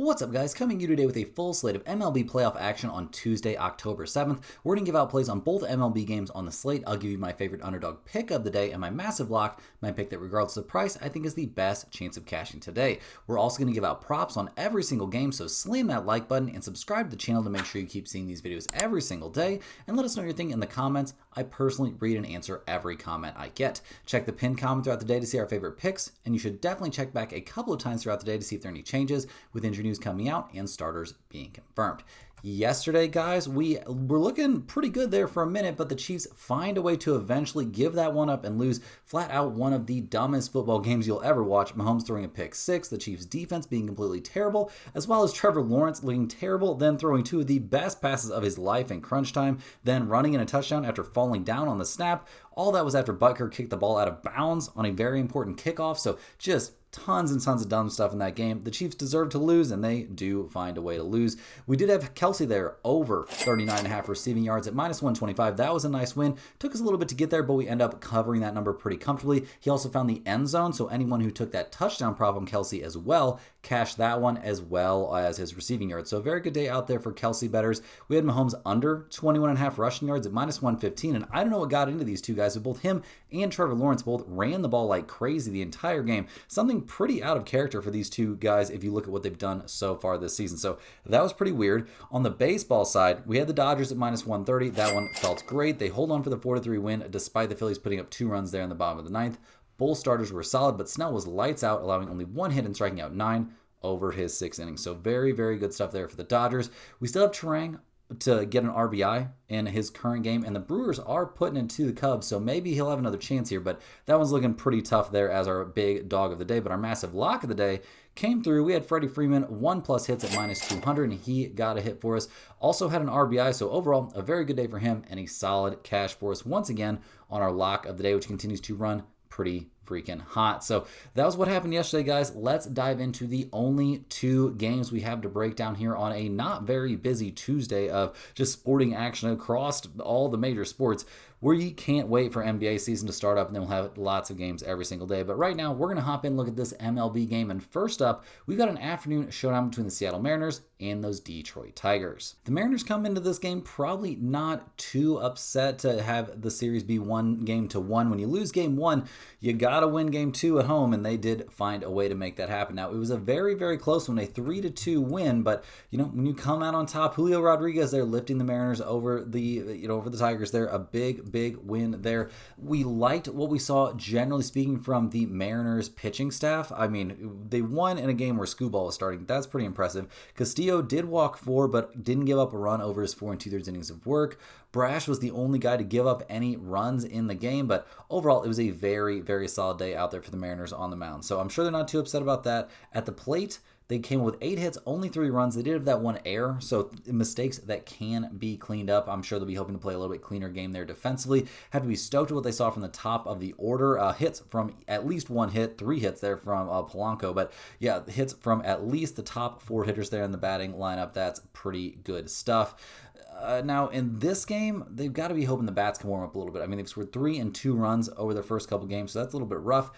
What's up, guys? Coming to you today with a full slate of MLB playoff action on Tuesday, October 7th. We're going to give out plays on both MLB games on the slate. I'll give you my favorite underdog pick of the day and my massive lock, my pick that regardless of price, I think is the best chance of cashing today. We're also going to give out props on every single game, so slam that like button and subscribe to the channel to make sure you keep seeing these videos every single day, and let us know your thing in the comments. I personally read and answer every comment I get. Check the pinned comment throughout the day to see our favorite picks, and you should definitely check back a couple of times throughout the day to see if there are any changes with injury news coming out and starters being confirmed. Yesterday, guys, we were looking pretty good there for a minute, but the Chiefs find a way to eventually give that one up and lose flat out one of the dumbest football games you'll ever watch. Mahomes throwing a pick six, the Chiefs defense being completely terrible, as well as Trevor Lawrence looking terrible, then throwing two of the best passes of his life in crunch time, then running in a touchdown after falling down on the snap. All that was after Butker kicked the ball out of bounds on a very important kickoff, so just tons and tons of dumb stuff in that game. The Chiefs deserve to lose, and they do find a way to lose. We did have Kelsey there over 39.5 receiving yards at minus 125. That was a nice win. Took us a little bit to get there, but we end up covering that number pretty comfortably. He also found the end zone, so anyone who took that touchdown prop on Kelsey as well cashed that one as well as his receiving yards. So a very good day out there for Kelsey bettors. We had Mahomes under 21.5 rushing yards at minus 115, and I don't know what got into these two guys, but both him and Trevor Lawrence both ran the ball like crazy the entire game. Something pretty out of character for these two guys if you look at what they've done so far this season. So that was pretty weird. On the baseball side, we had the Dodgers at minus 130. That one felt great. They hold on for the 4-3 win despite the Phillies putting up 2 runs there in the bottom of the ninth. Both starters were solid, but Snell was lights out, allowing only 1 hit and striking out 9 over his 6 innings. So very, very good stuff there for the Dodgers. We still have Terang to get an RBI in his current game, and the Brewers are putting into the Cubs, so maybe he'll have another chance here, but that one's looking pretty tough there as our big dog of the day. But our massive lock of the day came through. We had Freddie Freeman 1+ hits at minus 200, and he got a hit for us. Also had an RBI, so overall a very good day for him and a solid cash for us once again on our lock of the day, which continues to run pretty freaking hot. So that was what happened yesterday, guys. Let's dive into the only 2 games we have to break down here on a not very busy Tuesday of just sporting action across all the major sports. We can't wait for NBA season to start up, and then we'll have lots of games every single day. But right now, we're going to hop in and look at this MLB game. And first up, we've got an afternoon showdown between the Seattle Mariners and those Detroit Tigers. The Mariners come into this game probably not too upset to have the series be 1-1. When you lose game 1, you got to win game 2 at home, and they did find a way to make that happen. Now, it was a very, very close one, a 3-2 win, but when you come out on top, Julio Rodriguez there lifting the Mariners over the over the Tigers there, a big win there. We liked what we saw, generally speaking, from the Mariners pitching staff. I mean, they won in a game where Skubal was starting. That's pretty impressive. Castillo did walk 4, but didn't give up a run over his 4 2/3 innings of work. Brash was the only guy to give up any runs in the game, but overall, it was a very, very solid day out there for the Mariners on the mound. So I'm sure they're not too upset about that. At the plate, they came with 8 hits, only 3 runs. They did have that 1 error, so mistakes that can be cleaned up. I'm sure they'll be hoping to play a little bit cleaner game there defensively. Had to be stoked with what they saw from the top of the order. Hits from at least 1 hit, 3 hits there from Polanco. But yeah, hits from at least the top 4 hitters there in the batting lineup. That's pretty good stuff. Now, in this game, they've got to be hoping the bats can warm up a little bit. I mean, they've scored 3 and 2 runs over their first couple games, so that's a little bit rough.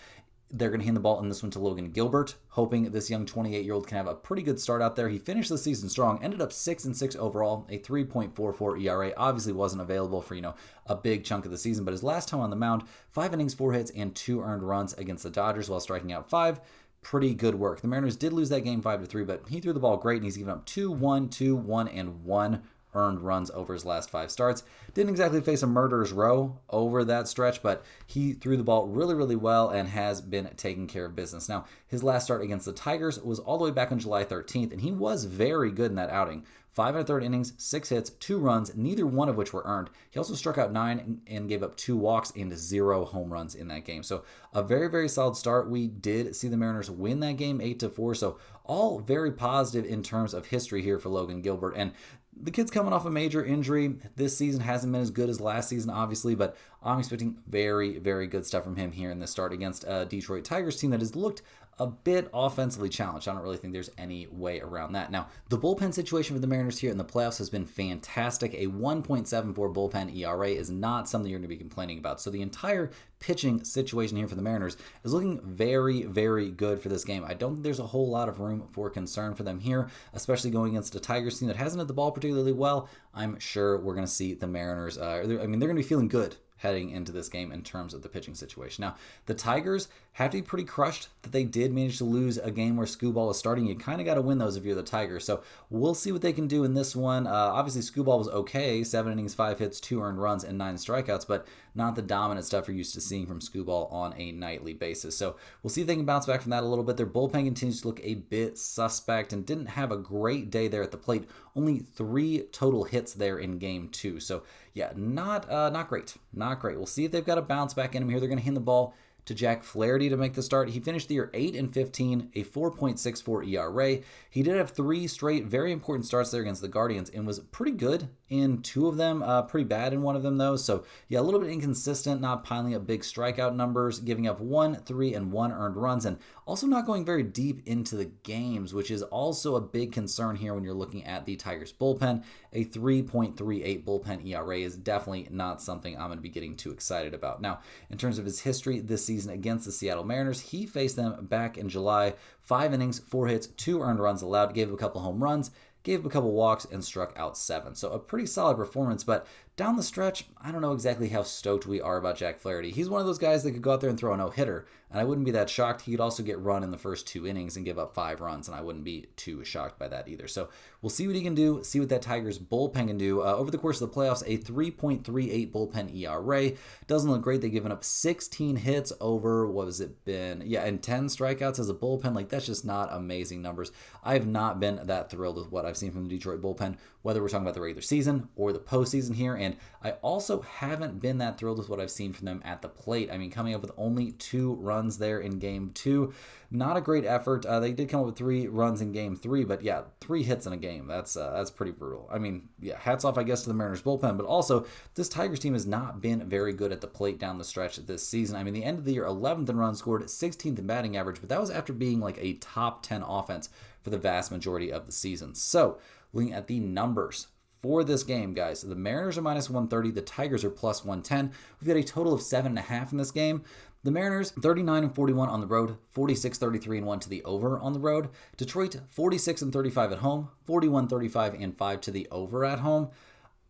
They're going to hand the ball in this one to Logan Gilbert, hoping this young 28-year-old can have a pretty good start out there. He finished the season strong, ended up 6-6 overall, a 3.44 ERA. Obviously wasn't available for, a big chunk of the season, but his last time on the mound, 5 innings, 4 hits, and 2 earned runs against the Dodgers while striking out 5. Pretty good work. The Mariners did lose that game 5-3, but he threw the ball great, and he's given up 2-1, 2-1, and 1 earned runs over his last 5 starts. Didn't exactly face a murderer's row over that stretch, but he threw the ball really, really well and has been taking care of business. Now, his last start against the Tigers was all the way back on July 13th, and he was very good in that outing. 5 1/3 innings, 6 hits, 2 runs, neither one of which were earned. He also struck out 9 and gave up 2 walks and 0 home runs in that game. So a very, very solid start. We did see the Mariners win that game 8-4. So all very positive in terms of history here for Logan Gilbert. And the kid's coming off a major injury. This season hasn't been as good as last season, obviously, but I'm expecting very, very good stuff from him here in this start against a Detroit Tigers team that has looked a bit offensively challenged. I don't really think there's any way around that. Now, the bullpen situation for the Mariners here in the playoffs has been fantastic. A 1.74 bullpen ERA is not something you're going to be complaining about. So the entire pitching situation here for the Mariners is looking very, very good for this game. I don't think there's a whole lot of room for concern for them here, especially going against a Tigers team that hasn't hit the ball particularly well. I'm sure we're going to see the Mariners, they're going to be feeling good heading into this game in terms of the pitching situation. Now, the Tigers have to be pretty crushed that they did manage to lose a game where Skubal was starting. You kind of got to win those if you're the Tigers. So we'll see what they can do in this one. Obviously, Skubal was okay. 7 innings, 5 hits, 2 earned runs, and 9 strikeouts, but not the dominant stuff you're used to seeing from Skubal on a nightly basis. So we'll see if they can bounce back from that a little bit. Their bullpen continues to look a bit suspect and didn't have a great day there at the plate. Only 3 total hits there in game 2. So yeah, not great. Not great. We'll see if they've got a bounce back in them here. They're going to hand the ball to Jack Flaherty to make the start. He finished the year 8-15, a 4.64 ERA. He did have 3 straight very important starts there against the Guardians and was pretty good in 2 of them, pretty bad in one of them though. So yeah, a little bit inconsistent, not piling up big strikeout numbers, giving up 1, 3, and 1 earned runs, and also not going very deep into the games, which is also a big concern here when you're looking at the Tigers bullpen. A 3.38 bullpen ERA is definitely not something I'm going to be getting too excited about. Now, in terms of his history this season against the Seattle Mariners, he faced them back in July. 5 innings, 4 hits, 2 earned runs allowed, gave up a couple home runs, gave up a couple walks, and struck out 7. So a pretty solid performance, but down the stretch, I don't know exactly how stoked we are about Jack Flaherty. He's one of those guys that could go out there and throw a no-hitter, and I wouldn't be that shocked. He could also get run in the first 2 innings and give up 5 runs, and I wouldn't be too shocked by that either. So we'll see what he can do, see what that Tigers bullpen can do. Over the course of the playoffs, a 3.38 bullpen ERA. Doesn't look great. They've given up 16 hits over, what has it been? Yeah, and 10 strikeouts as a bullpen. Like, that's just not amazing numbers. I have not been that thrilled with what I've seen from the Detroit bullpen, whether we're talking about the regular season or the postseason here. And I also haven't been that thrilled with what I've seen from them at the plate. I mean, coming up with only 2 runs there in game 2. Not a great effort. They did come up with 3 runs in game 3, but yeah, 3 hits in a game. That's pretty brutal. I mean, yeah, hats off, I guess, to the Mariners bullpen, but also this Tigers team has not been very good at the plate down the stretch this season. I mean, the end of the year, 11th in runs scored, 16th in batting average, but that was after being like a top 10 offense for the vast majority of the season. So, looking at the numbers for this game, guys, the Mariners are minus 130, the Tigers are plus 110. We've got a total of 7.5 in this game. The Mariners, 39-41 on the road, 46-33-1 to the over on the road. Detroit, 46-35 at home, 41-35-5 to the over at home.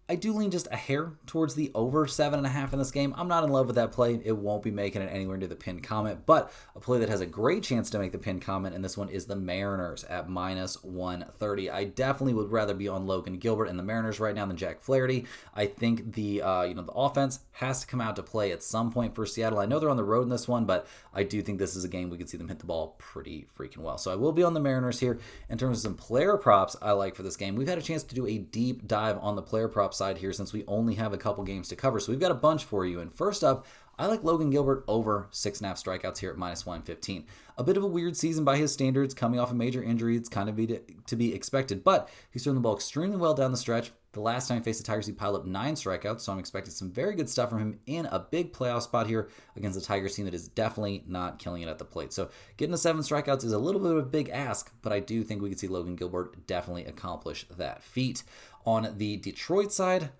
I do lean just a hair towards the over 7.5 in this game. I'm not in love with that play. It won't be making it anywhere near the pinned comment, but a play that has a great chance to make the pinned comment, and this one is the Mariners at minus 130. I definitely would rather be on Logan Gilbert and the Mariners right now than Jack Flaherty. I think the offense has to come out to play at some point for Seattle. I know they're on the road in this one, but I do think this is a game we could see them hit the ball pretty freaking well. So I will be on the Mariners here. In terms of some player props I like for this game, we've had a chance to do a deep dive on the player props side here since we only have a couple games to cover. So we've got a bunch for you. And first up, I like Logan Gilbert over 6.5 strikeouts here at minus 115. A bit of a weird season by his standards, coming off a major injury. It's kind of to be expected, but he's throwing the ball extremely well down the stretch. The last time he faced the Tigers, he piled up 9 strikeouts, so I'm expecting some very good stuff from him in a big playoff spot here against the Tigers team that is definitely not killing it at the plate. So getting to 7 strikeouts is a little bit of a big ask, but I do think we could see Logan Gilbert definitely accomplish that feat. On the Detroit side,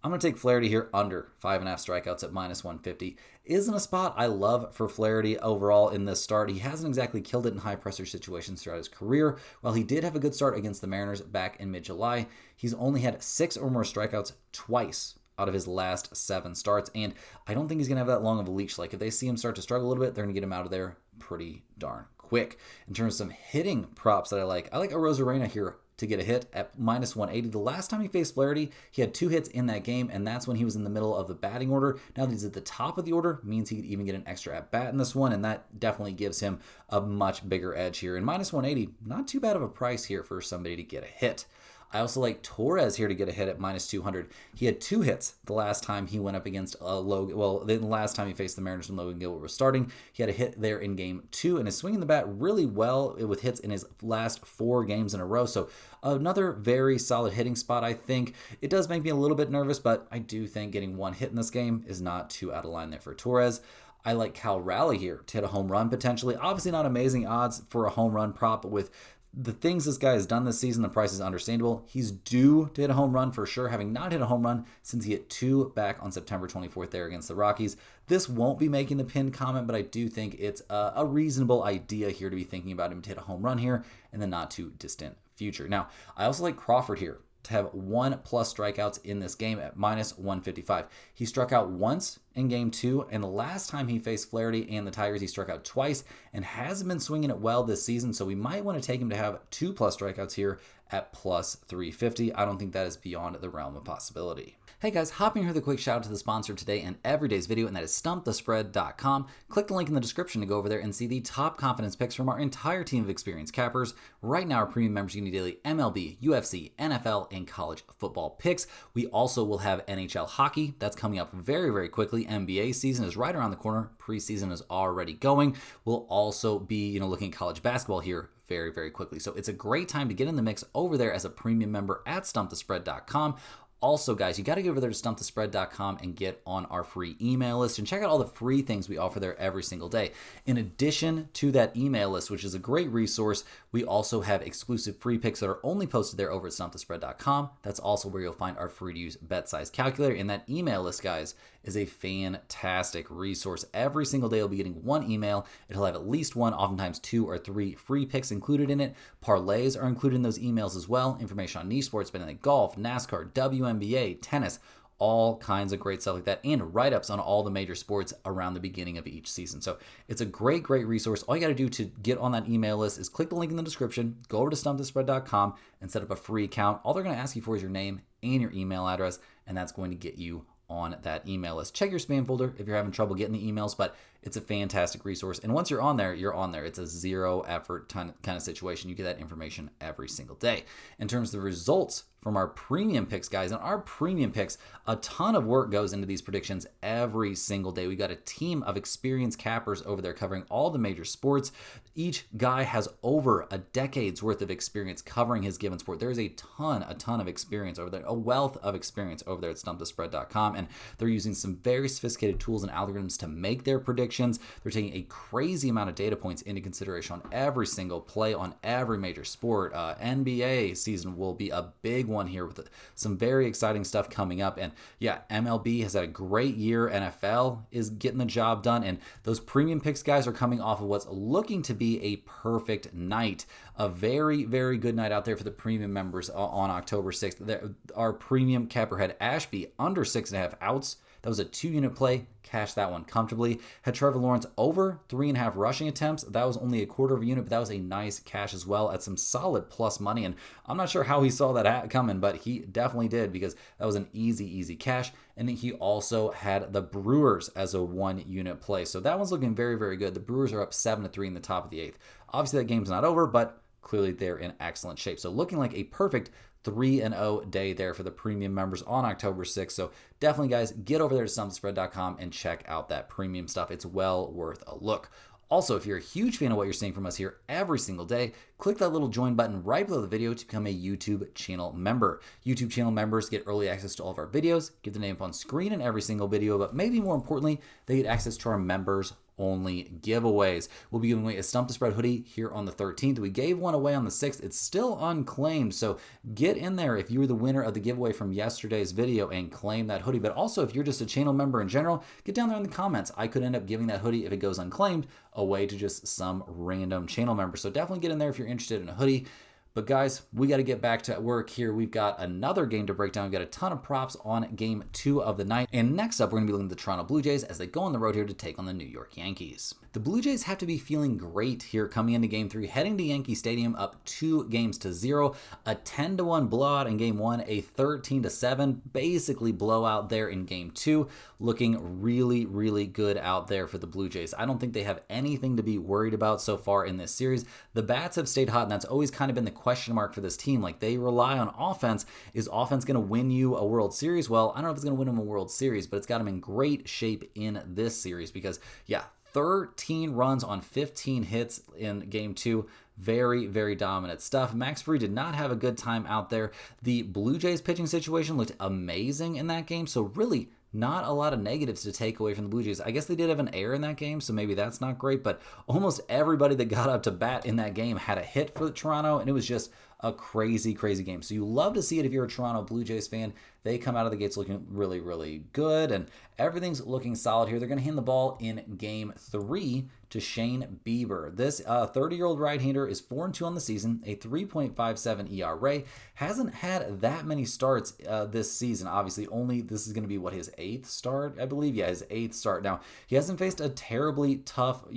I'm going to take Flaherty here under 5.5 strikeouts at minus 150. Isn't a spot I love for Flaherty overall in this start. He hasn't exactly killed it in high-pressure situations throughout his career. While he did have a good start against the Mariners back in mid-July, he's only had 6 or more strikeouts twice out of his last 7 starts, and I don't think he's going to have that long of a leash. Like, if they see him start to struggle a little bit, they're going to get him out of there pretty darn quick. In terms of some hitting props that I like Arozarena here to get a hit at minus 180. The last time he faced Flaherty, he had 2 hits in that game, and that's when he was in the middle of the batting order. Now that he's at the top of the order, means he could even get an extra at-bat in this one, and that definitely gives him a much bigger edge here. And minus 180, not too bad of a price here for somebody to get a hit. I also like Torres here to get a hit at minus 200. He had 2 hits the last time he went up against Logan. Well, the last time he faced the Mariners when Logan Gilbert was starting, he had a hit there in game 2 and is swinging the bat really well with hits in his last 4 games in a row. So another very solid hitting spot, I think. It does make me a little bit nervous, but I do think getting 1 hit in this game is not too out of line there for Torres. I like Cal Raleigh here to hit a home run potentially. Obviously not amazing odds for a home run prop, but with the things this guy has done this season, the price is understandable. He's due to hit a home run for sure, having not hit a home run since he hit 2 back on September 24th there against the Rockies. This won't be making the pinned comment, but I do think it's a reasonable idea here to be thinking about him to hit a home run here in the not too distant future. Now, I also like Crawford here to have 1+ strikeouts in this game at -155. He struck out once in game 2, and the last time he faced Flaherty and the Tigers, he struck out twice and hasn't been swinging it well this season, so we might want to take him to have 2+ strikeouts here at +350. I don't think that is beyond the realm of possibility. Hey guys, hopping here with a quick shout out to the sponsor today and every day's video, and that is StumpTheSpread.com. Click the link in the description to go over there and see the top confidence picks from our entire team of experienced cappers. Right now, our premium members can do daily MLB, UFC, NFL, and college football picks. We also will have NHL hockey. That's coming up very, very quickly. NBA season is right around the corner. Preseason is already going. We'll also be, looking at college basketball here very, very quickly. So it's a great time to get in the mix over there as a premium member at StumpTheSpread.com. Also, guys, you got to get over there to StumpTheSpread.com and get on our free email list and check out all the free things we offer there every single day. In addition to that email list, which is a great resource, we also have exclusive free picks that are only posted there over at StumpTheSpread.com. That's also where you'll find our free-to-use bet size calculator. And that email list, guys, is a fantastic resource. Every single day, you'll be getting one email. It'll have at least one, oftentimes 2 or 3 free picks included in it. Parlays are included in those emails as well. Information on niche sports, betting like golf, NASCAR, WNBA, tennis, all kinds of great stuff like that, and write-ups on all the major sports around the beginning of each season. So it's a great, great resource. All you got to do to get on that email list is click the link in the description, go over to StumpTheSpread.com, and set up a free account. All they're going to ask you for is your name and your email address, and that's going to get you on that email list. Check your spam folder if you're having trouble getting the emails, but it's a fantastic resource. And once you're on there, you're on there. It's a zero effort kind of situation. You get that information every single day. In terms of the results from our premium picks, guys, and our premium picks, a ton of work goes into these predictions every single day. We got a team of experienced cappers over there covering all the major sports. Each guy has over a decade's worth of experience covering his given sport. There's a ton of experience over there, a wealth of experience over there at StumpTheSpread.com, and they're using some very sophisticated tools and algorithms to make their predictions. They're taking a crazy amount of data points into consideration on every single play on every major sport. NBA season will be a big one here with some very exciting stuff coming up. And yeah, MLB has had a great year. NFL is getting the job done. And those premium picks, guys, are coming off of what's looking to be a perfect night. A very, very good night out there for the premium members on October 6th. Our premium capper had Ashby under 6.5 outs. That was a 2-unit play. Cashed that one comfortably. Had Trevor Lawrence over 3.5 rushing attempts. That was only a quarter of a unit, but that was a nice cash as well at some solid plus money. And I'm not sure how he saw that coming, but he definitely did, because that was an easy cash. And he also had the Brewers as a 1-unit play. So that one's looking very, very good. The Brewers are up 7-3 in the top of the 8th. Obviously, that game's not over, but clearly they're in excellent shape. So looking like a perfect 3-0 day there for the premium members on October 6th. So definitely, guys, get over there to StumpTheSpread.com and check out that premium stuff. It's well worth a look. Also, if you're a huge fan of what you're seeing from us here every single day, click that little join button right below the video to become a YouTube channel member. YouTube channel members get early access to all of our videos, get the name up on screen in every single video, but maybe more importantly, they get access to our members only giveaways. We'll be giving away a Stump the Spread hoodie here on the 13th. We gave one away on the 6th. It's still unclaimed, so get in there if you were the winner of the giveaway from yesterday's video and claim that hoodie. But also, if you're just a channel member in general, get down there in the comments. I could end up giving that hoodie, if it goes unclaimed, away to just some random channel member. So definitely get in there if you're interested in a hoodie. But guys, we got to get back to work here. We've got another game to break down. We've got a ton of props on game 2 of the night. And next up, we're going to be looking at the Toronto Blue Jays as they go on the road here to take on the New York Yankees. The Blue Jays have to be feeling great here coming into game 3, heading to Yankee Stadium up 2-0, a 10-1 blowout in game 1, a 13-7 basically blowout there in game 2. Looking really, really good out there for the Blue Jays. I don't think they have anything to be worried about so far in this series. The bats have stayed hot, and that's always kind of been the question mark for this team. Like, they rely on offense. Is offense going to win you a World Series? Well, I don't know if it's going to win them a World Series, but it's got them in great shape in this series because, yeah, 13 runs on 15 hits in game 2. Very, very dominant stuff. Max Fried did not have a good time out there. The Blue Jays pitching situation looked amazing in that game, so really not a lot of negatives to take away from the Blue Jays. I guess they did have an error in that game, so maybe that's not great, but almost everybody that got up to bat in that game had a hit for Toronto, and it was just a crazy, crazy game. So you love to see it if you're a Toronto Blue Jays fan. They come out of the gates looking really, really good, and everything's looking solid here. They're going to hand the ball in Game 3 to Shane Bieber. This 30-year-old right-hander is 4-2 on the season, a 3.57 ERA. Hasn't had that many starts this season. Obviously, this is going to be his 8th start, I believe. Yeah, his 8th start. Now, he hasn't faced a terribly tough,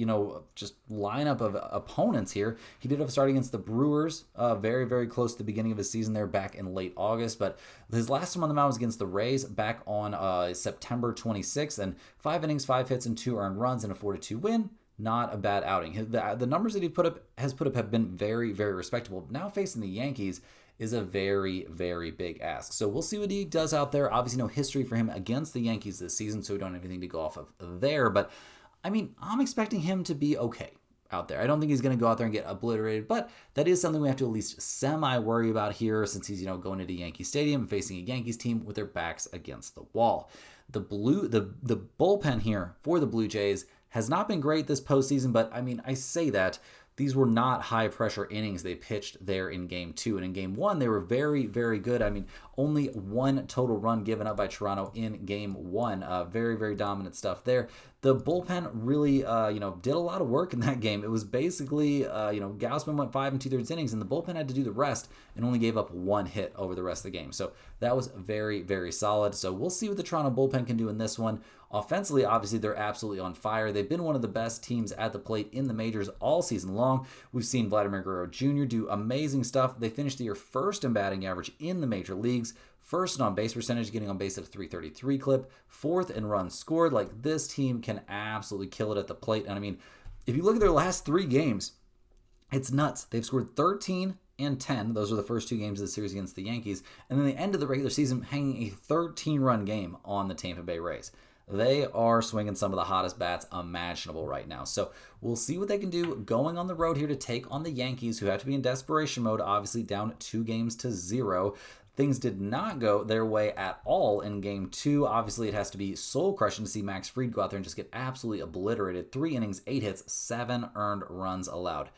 just lineup of opponents here. He did have a start against the Brewers, very, very close to the beginning of his season there back in late August, but his last time on the mound was against the Rays back on September 26th, and 5 innings, 5 hits, and 2 earned runs, and a 4-2 win. Not a bad outing. The numbers that he has put up have been very, very respectable. Now facing the Yankees is a very, very big ask. So we'll see what he does out there. Obviously, no history for him against the Yankees this season, so we don't have anything to go off of there. But, I'm expecting him to be okay out there. I don't think he's going to go out there and get obliterated, but that is something we have to at least semi-worry about here since he's, going into Yankee Stadium and facing a Yankees team with their backs against the wall. The bullpen here for the Blue Jays has not been great this postseason, but I say that these were not high pressure innings they pitched there in Game 2. And in Game 1, they were very, very good. Only 1 total run given up by Toronto in Game 1. Very, very dominant stuff there. The bullpen really, did a lot of work in that game. It was basically, Gausman went 5 2/3 innings, and the bullpen had to do the rest and only gave up 1 hit over the rest of the game. So that was very, very solid. So we'll see what the Toronto bullpen can do in this one. Offensively, obviously, they're absolutely on fire. They've been one of the best teams at the plate in the majors all season long. We've seen Vladimir Guerrero Jr. do amazing stuff. They finished the year first in batting average in the major leagues, first in on-base percentage, getting on base at a 333 clip, 4th in runs scored. This team can absolutely kill it at the plate. And if you look at their last 3 games, it's nuts. They've scored 13 and 10. Those are the first 2 games of the series against the Yankees. And then they ended the regular season hanging a 13-run game on the Tampa Bay Rays. They are swinging some of the hottest bats imaginable right now. So we'll see what they can do going on the road here to take on the Yankees, who have to be in desperation mode, obviously down 2-0. Things did not go their way at all in Game 2. Obviously, it has to be soul-crushing to see Max Fried go out there and just get absolutely obliterated. 3 innings, 8 hits, 7 earned runs allowed.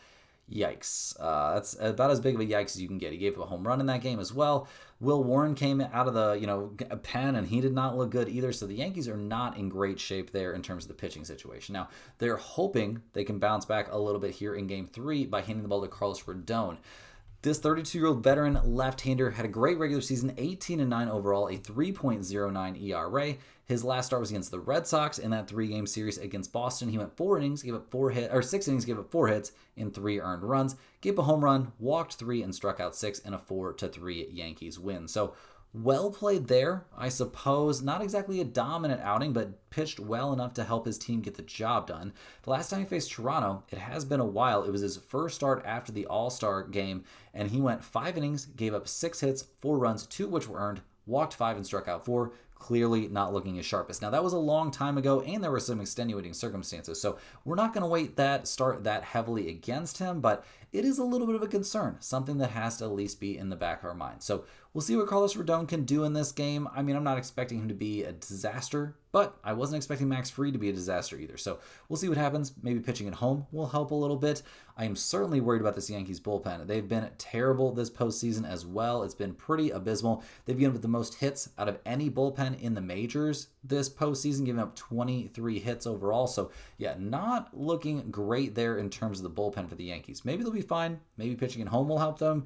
Yikes. That's about as big of a yikes as you can get. He gave up a home run in that game as well. Will Warren came out of the pen, and he did not look good either. So the Yankees are not in great shape there in terms of the pitching situation. Now, they're hoping they can bounce back a little bit here in Game 3 by handing the ball to Carlos Rodon. This 32-year-old veteran left-hander had a great regular season, 18-9 overall, a 3.09 ERA. His last start was against the Red Sox in that 3-game series against Boston. He went 4 innings, gave up 6 innings, gave up 4 hits in 3 earned runs, gave up a home run, walked 3, and struck out 6 in a 4-3 Yankees win. So well played there, I suppose. Not exactly a dominant outing, but pitched well enough to help his team get the job done. The last time he faced Toronto, it has been a while. It was his first start after the All-Star game, and he went 5 innings, gave up 6 hits, 4 runs, 2 of which were earned, walked 5 and struck out 4. Clearly not looking his sharpest. Now, that was a long time ago, and there were some extenuating circumstances, so we're not going to start that heavily against him, but it is a little bit of a concern, something that has to at least be in the back of our mind. So we'll see what Carlos Rodon can do in this game. I'm not expecting him to be a disaster, but I wasn't expecting Max Fried to be a disaster either. So we'll see what happens. Maybe pitching at home will help a little bit. I am certainly worried about this Yankees bullpen. They've been terrible this postseason as well. It's been pretty abysmal. They've given up the most hits out of any bullpen in the majors this postseason, giving up 23 hits overall. So yeah, not looking great there in terms of the bullpen for the Yankees. Maybe they'll be fine. Maybe pitching at home will help them,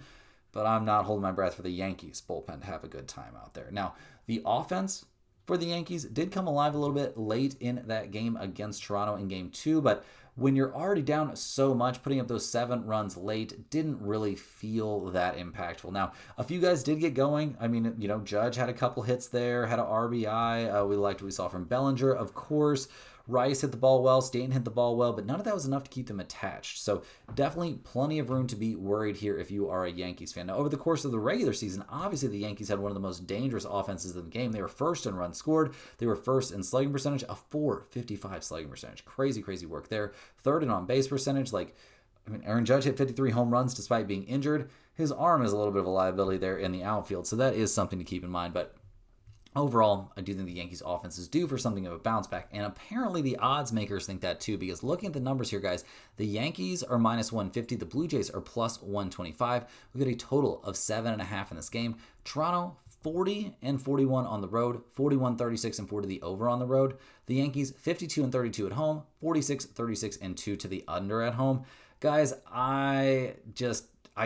but I'm not holding my breath for the Yankees bullpen to have a good time out there. Now, the offense for the Yankees did come alive a little bit late in that game against Toronto in Game 2, but when you're already down so much, putting up those 7 runs late didn't really feel that impactful. Now, a few guys did get going. Judge had a couple hits there, had an RBI. We liked what we saw from Bellinger, of course. Rice hit the ball well, Stanton hit the ball well, but none of that was enough to keep them attached. So definitely plenty of room to be worried here if you are a Yankees fan. Now, over the course of the regular season, obviously the Yankees had one of the most dangerous offenses in the game. They were first in runs scored. They were first in slugging percentage, a .455 slugging percentage. Crazy, crazy work there. Third in on-base percentage. Aaron Judge hit 53 home runs despite being injured. His arm is a little bit of a liability there in the outfield, so that is something to keep in mind. But Overall, I do think the Yankees offense is due for something of a bounce back, and apparently the odds makers think that too, because looking at the numbers here, guys, the Yankees are minus 150, the Blue Jays are plus 125. We got a total of 7.5 in this game. Toronto, 40 and 41 on the road, 41, 36 and 4 to the over on the road. The Yankees, 52 and 32 at home, 46, 36 and 2 to the under at home. Guys, I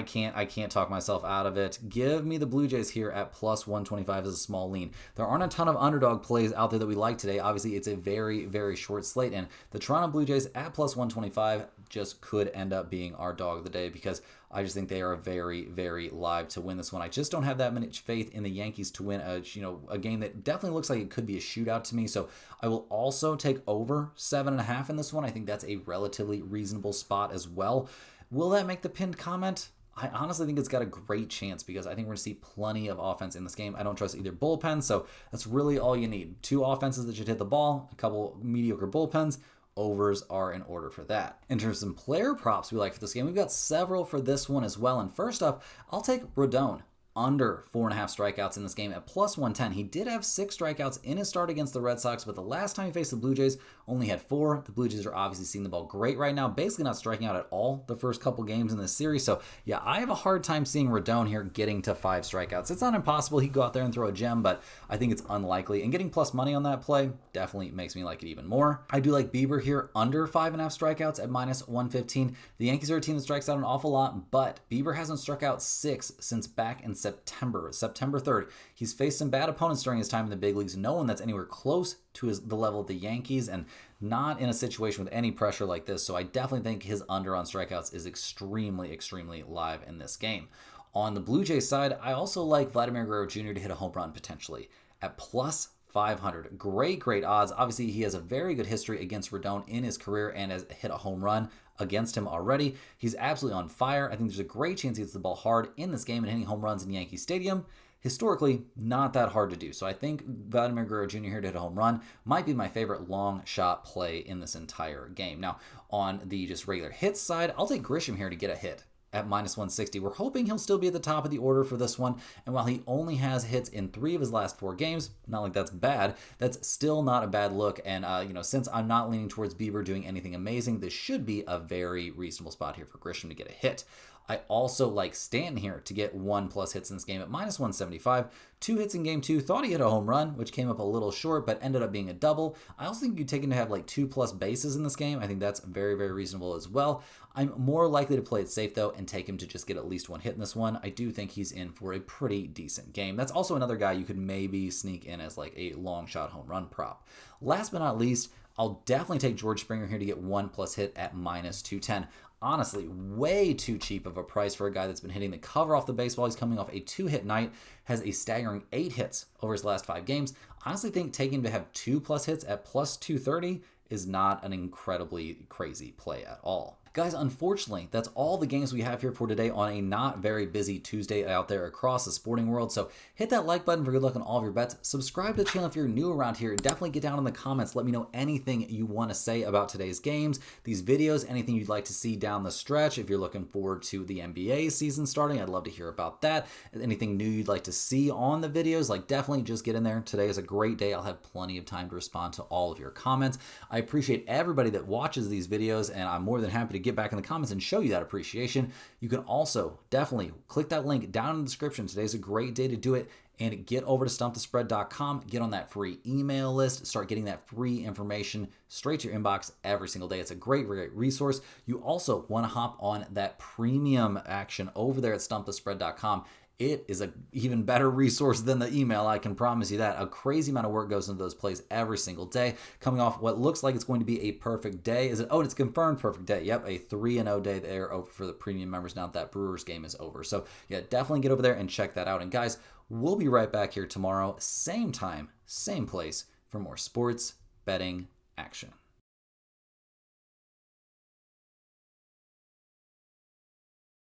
can't talk myself out of it. Give me the Blue Jays here at plus 125 as a small lean. There aren't a ton of underdog plays out there that we like today. Obviously, it's a very, very short slate, and the Toronto Blue Jays at plus 125 just could end up being our dog of the day because I just think they are very, very live to win this one. I just don't have that much faith in the Yankees to win a game that definitely looks like it could be a shootout to me. So I will also take over 7.5 in this one. I think that's a relatively reasonable spot as well. Will that make the pinned comment? I honestly think it's got a great chance because I think we're going to see plenty of offense in this game. I don't trust either bullpen, so that's really all you need. 2 offenses that should hit the ball, a couple mediocre bullpens. Overs are in order for that. In terms of some player props we like for this game, we've got several for this one as well. And first up, I'll take Rodon under 4.5 strikeouts in this game at plus 110. He did have 6 strikeouts in his start against the Red Sox, but the last time he faced the Blue Jays only had 4. The Blue Jays are obviously seeing the ball great right now, basically not striking out at all the first couple games in this series. So yeah, I have a hard time seeing Rodon here getting to 5 strikeouts. It's not impossible. He could go out there and throw a gem, but I think it's unlikely. And getting plus money on that play definitely makes me like it even more. I do like Bieber here under 5.5 strikeouts at minus 115. The Yankees are a team that strikes out an awful lot, but Bieber hasn't struck out 6 since back in September 3rd. He's faced some bad opponents during his time in the big leagues. No one that's anywhere close to the level of the Yankees, and not in a situation with any pressure like this. So I definitely think his under on strikeouts is extremely, extremely live in this game. On the Blue Jays side, I also like Vladimir Guerrero Jr. to hit a home run potentially at plus 500. Great odds. Obviously, he has a very good history against Rodon in his career and has hit a home run against him already. He's absolutely on fire. I think there's a great chance he hits the ball hard in this game and hitting home runs in Yankee Stadium. Historically, not that hard to do. So I think Vladimir Guerrero Jr. here to hit a home run might be my favorite long shot play in this entire game. Now, on the just regular hits side, I'll take Grisham here to get a hit at minus 160. We're hoping he'll still be at the top of the order for this one. And while he only has hits in 3 of his last 4 games, not like that's bad, that's still not a bad look. And, since I'm not leaning towards Bieber doing anything amazing, this should be a very reasonable spot here for Grisham to get a hit. I also like Stanton here to get 1+ hits in this game at minus 175. 2 hits in game 2. Thought he hit a home run, which came up a little short, but ended up being a double. I also think you take him to have like 2+ bases in this game. I think that's very, very reasonable as well. I'm more likely to play it safe, though, and take him to just get at least 1 hit in this one. I do think he's in for a pretty decent game. That's also another guy you could maybe sneak in as like a long shot home run prop. Last but not least, I'll definitely take George Springer here to get 1+ hit at minus 210. Honestly, way too cheap of a price for a guy that's been hitting the cover off the baseball. He's coming off a 2-hit night, has a staggering 8 hits over his last 5 games. Honestly think taking him to have 2+ hits at plus 230 is not an incredibly crazy play at all. Guys, unfortunately, that's all the games we have here for today on a not very busy Tuesday out there across the sporting world. So hit that like button for good luck on all of your bets. Subscribe to the channel if you're new around here. Definitely get down in the comments. Let me know anything you want to say about today's games, these videos, anything you'd like to see down the stretch. If you're looking forward to the NBA season starting, I'd love to hear about that. Anything new you'd like to see on the videos, definitely just get in there. Today is a great day. I'll have plenty of time to respond to all of your comments. I appreciate everybody that watches these videos, and I'm more than happy to get back in the comments and show you that appreciation. You can also definitely click that link down in the description. Today's a great day to do it, and get over to stumpthespread.com, get on that free email list, start getting that free information straight to your inbox every single day. It's a great resource. You also want to hop on that premium action over there at stumpthespread.com. It is an even better resource than the email, I can promise you that. A crazy amount of work goes into those plays every single day. Coming off what looks like it's going to be a perfect day. It's confirmed perfect day. Yep, a 3-0 day there over for the premium members now that Brewers game is over. So yeah, definitely get over there and check that out. And guys, we'll be right back here tomorrow, same time, same place, for more sports betting action.